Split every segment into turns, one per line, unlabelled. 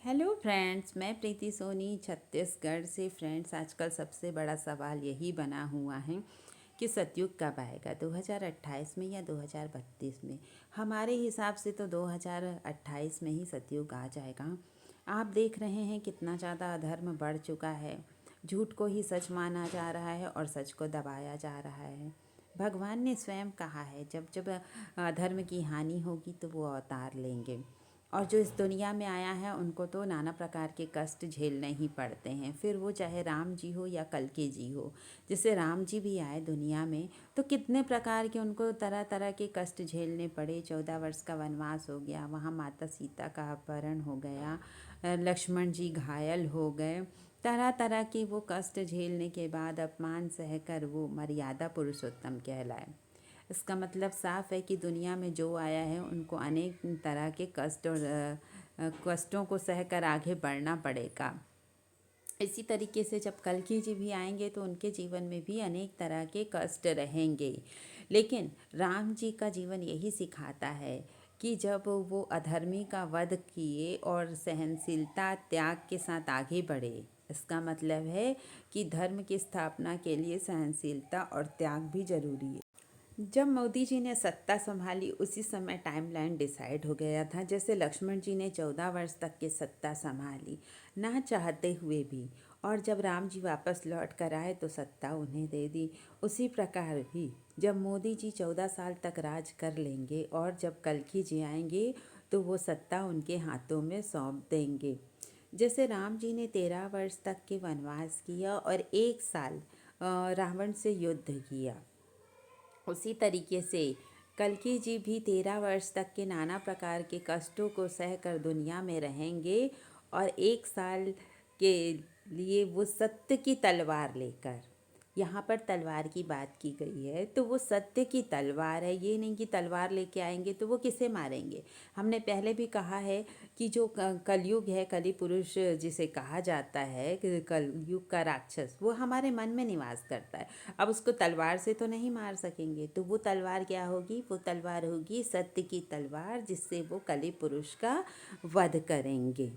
Hello friends, मैं प्रीति सोनी छत्तीसगढ़ से। Friends, आजकल सबसे बड़ा सवाल यही बना हुआ है कि सतयुग कब आएगा, 2028 में या 2032 में। हमारे हिसाब से तो 2028 में ही सतयुग आ जाएगा। आप देख रहे हैं कितना ज़्यादा अधर्म बढ़ चुका है। झूठ को ही सच माना जा रहा है और सच को दबाया जा रहा है। भगवान ने स्वयं कहा है, जब जब अधर्म की हानि होगी तो वो अवतार लेंगे। और जो इस दुनिया में आया है उनको तो नाना प्रकार के कष्ट झेलने ही पड़ते हैं, फिर वो चाहे राम जी हो या कल्कि जी हो। जैसे राम जी भी आए दुनिया में तो कितने प्रकार के उनको तरह तरह के कष्ट झेलने पड़े। 14 वर्ष का वनवास हो गया, वहाँ माता सीता का अपहरण हो गया, लक्ष्मण जी घायल हो गए। तरह तरह के वो कष्ट झेलने के बाद अपमान सहकर वो मर्यादा पुरुषोत्तम कहलाए। इसका मतलब साफ है कि दुनिया में जो आया है उनको अनेक तरह के कष्ट और कष्टों को सहकर आगे बढ़ना पड़ेगा। इसी तरीके से जब कल्कि जी भी आएंगे तो उनके जीवन में भी अनेक तरह के कष्ट रहेंगे। लेकिन राम जी का जीवन यही सिखाता है कि जब वो अधर्मी का वध किए और सहनशीलता त्याग के साथ आगे बढ़े। इसका मतलब है कि धर्म की स्थापना के लिए सहनशीलता और त्याग भी जरूरी है। जब मोदी जी ने सत्ता संभाली उसी समय टाइमलाइन डिसाइड हो गया था। जैसे लक्ष्मण जी ने 14 वर्ष तक की सत्ता संभाली ना चाहते हुए भी, और जब राम जी वापस लौट कर आए तो सत्ता उन्हें दे दी। उसी प्रकार भी जब मोदी जी 14 साल तक राज कर लेंगे और जब कल्कि जी आएंगे तो वो सत्ता उनके हाथों में सौंप देंगे। जैसे राम जी ने 13 वर्ष तक के वनवास किया और 1 साल रावण से युद्ध किया, उसी तरीके से कल्कि जी भी 13 वर्ष तक के नाना प्रकार के कष्टों को सहकर दुनिया में रहेंगे। और 1 साल के लिए वो सत्य की तलवार लेकर, यहाँ पर तलवार की बात की गई है तो वो सत्य की तलवार है। ये नहीं कि तलवार लेके आएंगे तो वो किसे मारेंगे। हमने पहले भी कहा है कि जो कलयुग है, कली पुरुष जिसे कहा जाता है, कलयुग का राक्षस, वो हमारे मन में निवास करता है। अब उसको तलवार से तो नहीं मार सकेंगे, तो वो तलवार क्या होगी? वो तलवार होगी सत्य की तलवार, जिससे वो कली पुरुष का वध करेंगे।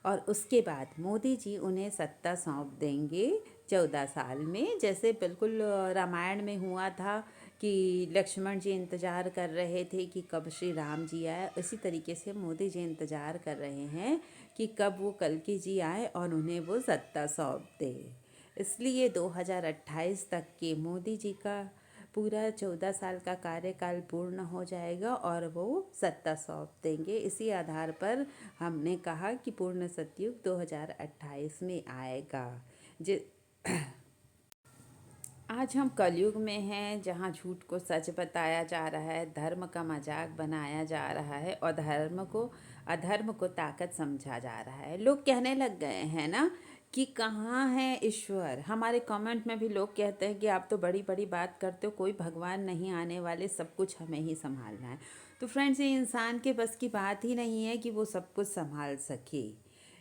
और उसके बाद मोदी जी उन्हें सत्ता सौंप देंगे 14 साल में। जैसे बिल्कुल रामायण में हुआ था कि लक्ष्मण जी इंतज़ार कर रहे थे कि कब श्री राम जी आए, इसी तरीके से मोदी जी इंतज़ार कर रहे हैं कि कब वो कल्कि जी आए और उन्हें वो सत्ता सौंप दे। इसलिए 2028 तक के मोदी जी का पूरा 14 साल का कार्यकाल पूर्ण हो जाएगा और वो सत्ता सौंप देंगे। इसी आधार पर हमने कहा कि पूर्ण सतयुग 2028 में आएगा। जि आज हम कलयुग में हैं, जहाँ झूठ को सच बताया जा रहा है, धर्म का मजाक बनाया जा रहा है और अधर्म को ताकत समझा जा रहा है। लोग कहने लग गए हैं ना कि कहाँ है ईश्वर। हमारे कमेंट में भी लोग कहते हैं कि आप तो बड़ी बड़ी बात करते हो, कोई भगवान नहीं आने वाले, सब कुछ हमें ही संभालना है। तो फ्रेंड्स, ये इंसान के बस की बात ही नहीं है कि वो सब कुछ संभाल सके।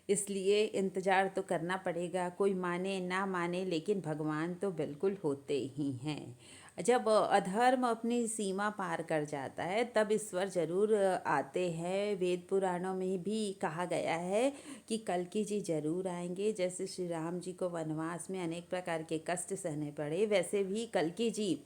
इसलिए इंतज़ार तो करना पड़ेगा, कोई माने ना माने, लेकिन भगवान तो बिल्कुल होते ही हैं। जब अधर्म अपनी सीमा पार कर जाता है तब ईश्वर जरूर आते हैं। वेद पुराणों में भी कहा गया है कि कल्कि जी जरूर आएंगे। जैसे श्री राम जी को वनवास में अनेक प्रकार के कष्ट सहने पड़े, वैसे भी कल्कि जी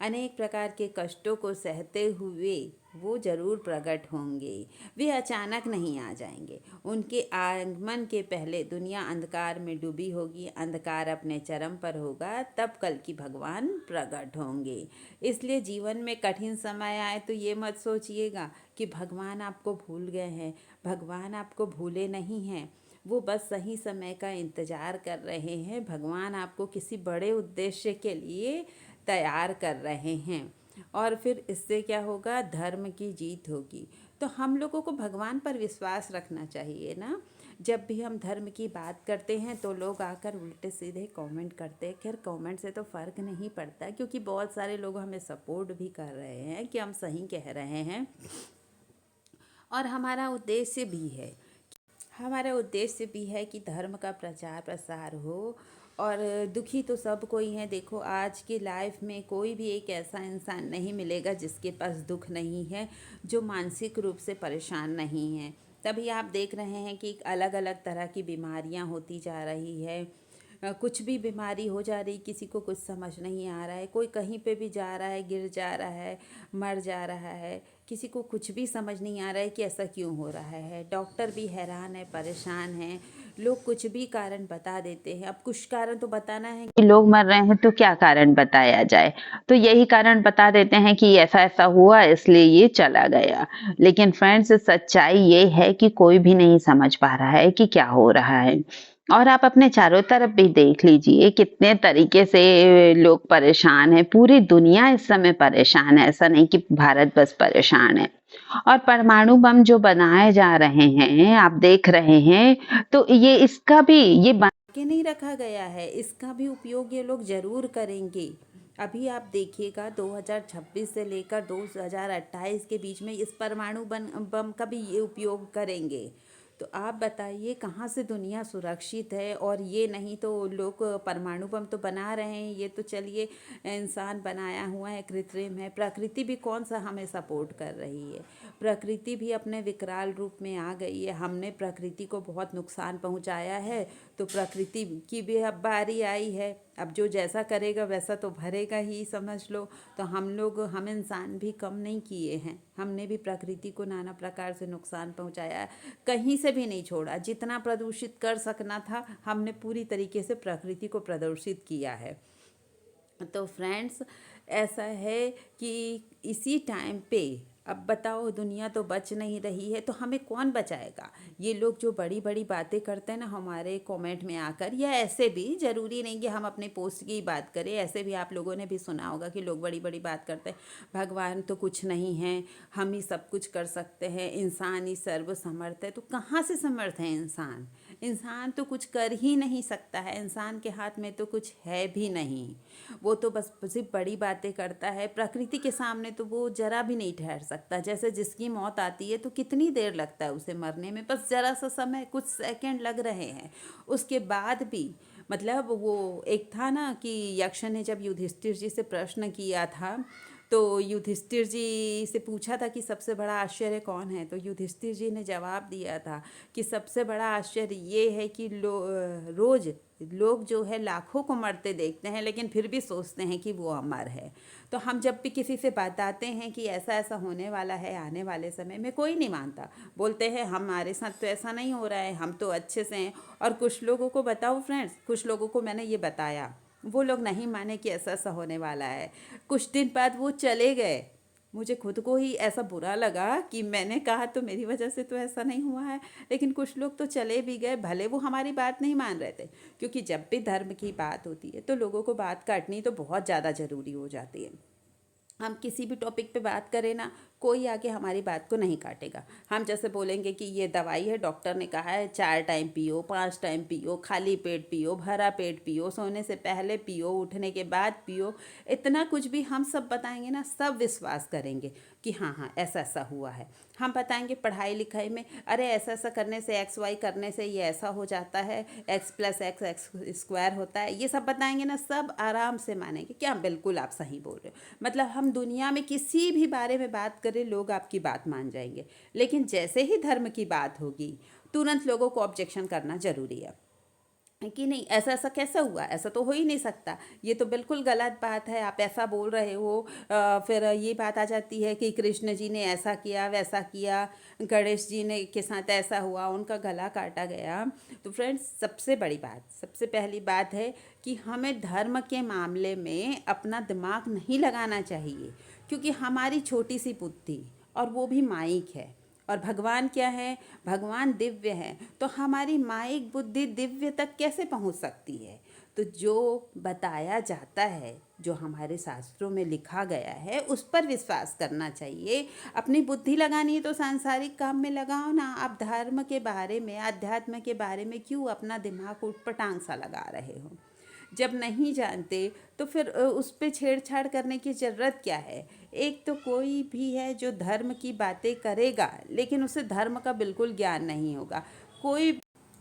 अनेक प्रकार के कष्टों को सहते हुए वो जरूर प्रकट होंगे। वे अचानक नहीं आ जाएंगे। उनके आगमन के पहले दुनिया अंधकार में डूबी होगी, अंधकार अपने चरम पर होगा, तब कल की भगवान प्रकट होंगे। इसलिए जीवन में कठिन समय आए तो ये मत सोचिएगा कि भगवान आपको भूल गए हैं। भगवान आपको भूले नहीं हैं, वो बस सही समय का इंतज़ार कर रहे हैं। भगवान आपको किसी बड़े उद्देश्य के लिए तैयार कर रहे हैं और फिर इससे क्या होगा? धर्म की जीत होगी। तो हम लोगों को भगवान पर विश्वास रखना चाहिए ना। जब भी हम धर्म की बात करते हैं तो लोग आकर उल्टे सीधे कमेंट करते हैं। खैर, कमेंट से तो फ़र्क नहीं पड़ता, क्योंकि बहुत सारे लोग हमें सपोर्ट भी कर रहे हैं कि हम सही कह रहे हैं। और हमारा उद्देश्य भी है कि धर्म का प्रचार प्रसार हो। और दुखी तो सब कोई है। देखो, आज की लाइफ में कोई भी एक ऐसा इंसान नहीं मिलेगा जिसके पास दुख नहीं है, जो मानसिक रूप से परेशान नहीं है। तभी आप देख रहे हैं कि अलग अलग तरह की बीमारियां होती जा रही है। कुछ भी बीमारी हो जा रही, किसी को कुछ समझ नहीं आ रहा है, कोई कहीं पे भी जा रहा है, गिर जा रहा है, मर जा रहा है, किसी को कुछ भी समझ नहीं आ रहा है कि ऐसा क्यों हो रहा है। डॉक्टर भी हैरान है, परेशान हैं, लोग कुछ भी कारण बता देते हैं। अब कुछ कारण तो बताना है कि लोग मर रहे हैं तो क्या कारण बताया जाए, तो यही कारण बता देते हैं कि ऐसा ऐसा हुआ इसलिए ये चला गया। लेकिन फ्रेंड्स, सच्चाई ये है कि कोई भी नहीं समझ पा रहा है कि क्या हो रहा है। और आप अपने चारों तरफ भी देख लीजिए कितने तरीके से लोग परेशान हैं। पूरी दुनिया इस समय परेशान है, ऐसा नहीं कि भारत बस परेशान है। और परमाणु बम जो बनाए जा रहे हैं, आप देख रहे हैं, तो ये इसका भी ये बना के नहीं रखा गया है, इसका भी उपयोग ये लोग जरूर करेंगे। अभी आप देखिएगा 2026 से लेकर 2028 के बीच में इस परमाणु बम का भी ये उपयोग करेंगे। तो आप बताइए कहाँ से दुनिया सुरक्षित है। और ये नहीं तो लोग परमाणु बम तो बना रहे हैं, ये तो चलिए इंसान बनाया हुआ है, कृत्रिम है। प्रकृति भी कौन सा हमें सपोर्ट कर रही है। प्रकृति भी अपने विकराल रूप में आ गई है। हमने प्रकृति को बहुत नुकसान पहुंचाया है, तो प्रकृति की भी अब बारी आई है। अब जो जैसा करेगा वैसा तो भरेगा ही, समझ लो। तो हम इंसान भी कम नहीं किए हैं, हमने भी प्रकृति को नाना प्रकार से नुकसान पहुंचाया है, कहीं से भी नहीं छोड़ा। जितना प्रदूषित कर सकना था हमने पूरी तरीके से प्रकृति को प्रदूषित किया है। तो फ्रेंड्स, ऐसा है कि इसी टाइम पे अब बताओ, दुनिया तो बच नहीं रही है तो हमें कौन बचाएगा। ये लोग जो बड़ी बड़ी बातें करते हैं ना हमारे कमेंट में आकर, या ऐसे भी, ज़रूरी नहीं कि हम अपने पोस्ट की बात करें, ऐसे भी आप लोगों ने भी सुना होगा कि लोग बड़ी बड़ी बात करते हैं, भगवान तो कुछ नहीं है, हम ही सब कुछ कर सकते हैं, इंसान ही सर्वसमर्थ है। तो कहाँ से समर्थ है इंसान? इंसान तो कुछ कर ही नहीं सकता है, इंसान के हाथ में तो कुछ है भी नहीं। वो तो बस सिर्फ बड़ी बातें करता है, प्रकृति के सामने तो वो जरा भी नहीं ठहर सकता। जैसे जिसकी मौत आती है तो कितनी देर लगता है उसे मरने में, बस जरा सा समय, कुछ सेकंड लग रहे हैं। उसके बाद भी मतलब वो एक था ना कि यक्ष ने जब युधिष्ठिर जी से प्रश्न किया था, तो युधिष्ठिर जी से पूछा था कि सबसे बड़ा आश्चर्य कौन है, तो युधिष्ठिर जी ने जवाब दिया था कि सबसे बड़ा आश्चर्य ये है कि रोज लोग जो है लाखों को मरते देखते हैं, लेकिन फिर भी सोचते हैं कि वो अमर है। तो हम जब भी किसी से बताते हैं कि ऐसा ऐसा होने वाला है आने वाले समय में, कोई नहीं मानता, बोलते हैं हमारे साथ तो ऐसा नहीं हो रहा है, हम तो अच्छे से हैं। और कुछ लोगों को बताओ फ्रेंड्स, कुछ लोगों को मैंने ये बताया, वो लोग नहीं माने कि ऐसा ऐसा होने वाला है। कुछ दिन बाद वो चले गए। मुझे खुद को ही ऐसा बुरा लगा कि मैंने कहा तो मेरी वजह से तो ऐसा नहीं हुआ है, लेकिन कुछ लोग तो चले भी गए, भले वो हमारी बात नहीं मान रहे थे। क्योंकि जब भी धर्म की बात होती है तो लोगों को बात काटनी तो बहुत ज़्यादा ज़रूरी हो जाती है। हम किसी भी टॉपिक पे बात करें ना, कोई आके हमारी बात को नहीं काटेगा। हम जैसे बोलेंगे कि ये दवाई है, डॉक्टर ने कहा है 4 टाइम पियो, 5 टाइम पियो, खाली पेट पियो, भरा पेट पियो, सोने से पहले पियो, उठने के बाद पियो, इतना कुछ भी हम सब बताएंगे ना, सब विश्वास करेंगे कि हाँ हाँ ऐसा ऐसा हुआ है। हम बताएंगे पढ़ाई लिखाई में, अरे ऐसा ऐसा करने से, एक्स वाई करने से ये ऐसा हो जाता है, x plus x x square होता है, ये सब बताएंगे ना, सब आराम से मानेंगे कि हाँ बिल्कुल आप सही बोल रहे हो। मतलब हम दुनिया में किसी भी बारे में बात करें, लोग आपकी बात मान जाएंगे। लेकिन जैसे ही धर्म की बात होगी, तुरंत लोगों को ऑब्जेक्शन करना जरूरी है कि नहीं, ऐसा ऐसा कैसा हुआ, ऐसा तो हो ही नहीं सकता, ये तो बिल्कुल गलत बात है, आप ऐसा बोल रहे हो। फिर ये बात आ जाती है कि कृष्ण जी ने ऐसा किया वैसा किया, गणेश जी ने के साथ ऐसा हुआ, उनका गला काटा गया। तो फ्रेंड्स, सबसे बड़ी बात, सबसे पहली बात है कि हमें धर्म के मामले में अपना दिमाग नहीं लगाना चाहिए, क्योंकि हमारी छोटी सी बुद्धि, और वो भी माइक है। और भगवान क्या है? भगवान दिव्य है, तो हमारी माइक बुद्धि दिव्य तक कैसे पहुंच सकती है? तो जो बताया जाता है, जो हमारे शास्त्रों में लिखा गया है, उस पर विश्वास करना चाहिए। अपनी बुद्धि लगानी है तो सांसारिक काम में लगाओ ना। आप धर्म के बारे में, अध्यात्म के बारे में क्यों अपना दिमाग उटपटांग सा लगा रहे हो? जब नहीं जानते तो फिर उस पे छेड़छाड़ करने की ज़रूरत क्या है? एक तो कोई भी है जो धर्म की बातें करेगा, लेकिन उसे धर्म का बिल्कुल ज्ञान नहीं होगा। कोई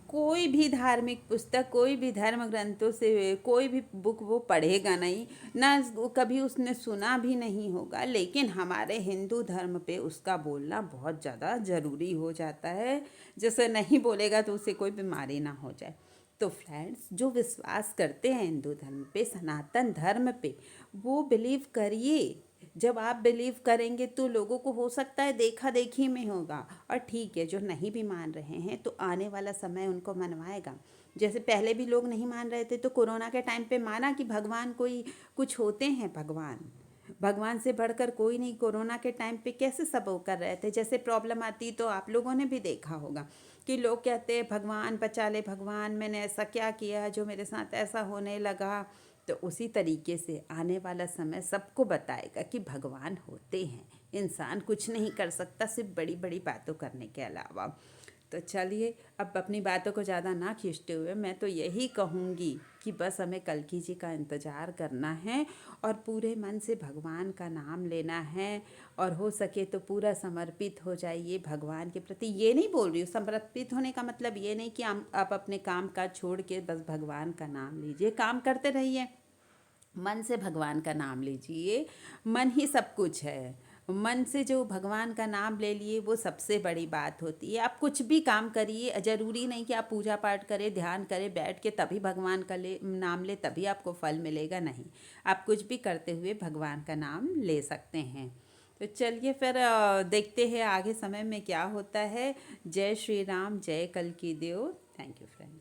कोई भी धार्मिक पुस्तक, कोई भी धर्म ग्रंथों से कोई भी बुक वो पढ़ेगा नहीं, ना कभी उसने सुना भी नहीं होगा, लेकिन हमारे हिंदू धर्म पे उसका बोलना बहुत ज़्यादा ज़रूरी हो जाता है। जैसे नहीं बोलेगा तो उसे कोई बीमारी ना हो जाए। तो फ्रेंड्स, जो विश्वास करते हैं हिंदू धर्म पे, सनातन धर्म पे, वो बिलीव करिए। जब आप बिलीव करेंगे तो लोगों को हो सकता है देखा देखी में होगा, और ठीक है, जो नहीं भी मान रहे हैं तो आने वाला समय उनको मनवाएगा। जैसे पहले भी लोग नहीं मान रहे थे तो कोरोना के टाइम पे माना कि भगवान कोई कुछ होते हैं, भगवान भगवान से बढ़कर कोई नहीं। कोरोना के टाइम पे कैसे सब वो कर रहे थे, जैसे प्रॉब्लम आती तो आप लोगों ने भी देखा होगा कि लोग कहते हैं भगवान बचा ले, भगवान मैंने ऐसा क्या किया जो मेरे साथ ऐसा होने लगा। तो उसी तरीके से आने वाला समय सबको बताएगा कि भगवान होते हैं, इंसान कुछ नहीं कर सकता सिर्फ बड़ी बड़ी बातों करने के अलावा। तो चलिए, अब अपनी बातों को ज़्यादा ना खींचते हुए मैं तो यही कहूँगी कि बस हमें कल्कि जी का इंतज़ार करना है और पूरे मन से भगवान का नाम लेना है, और हो सके तो पूरा समर्पित हो जाइए भगवान के प्रति। ये नहीं बोल रही हूँ, समर्पित होने का मतलब ये नहीं कि आप अपने काम काज छोड़ के बस भगवान का नाम लीजिए, काम करते रहिए, मन से भगवान का नाम लीजिए। मन ही सब कुछ है। मन से जो भगवान का नाम ले लिए वो सबसे बड़ी बात होती है। आप कुछ भी काम करिए, ज़रूरी नहीं कि आप पूजा पाठ करें, ध्यान करें बैठ के तभी भगवान का नाम ले तभी आपको फल मिलेगा, नहीं। आप कुछ भी करते हुए भगवान का नाम ले सकते हैं। तो चलिए फिर देखते हैं आगे समय में क्या होता है। जय श्री राम, जय कल्कि देव। Thank you friend.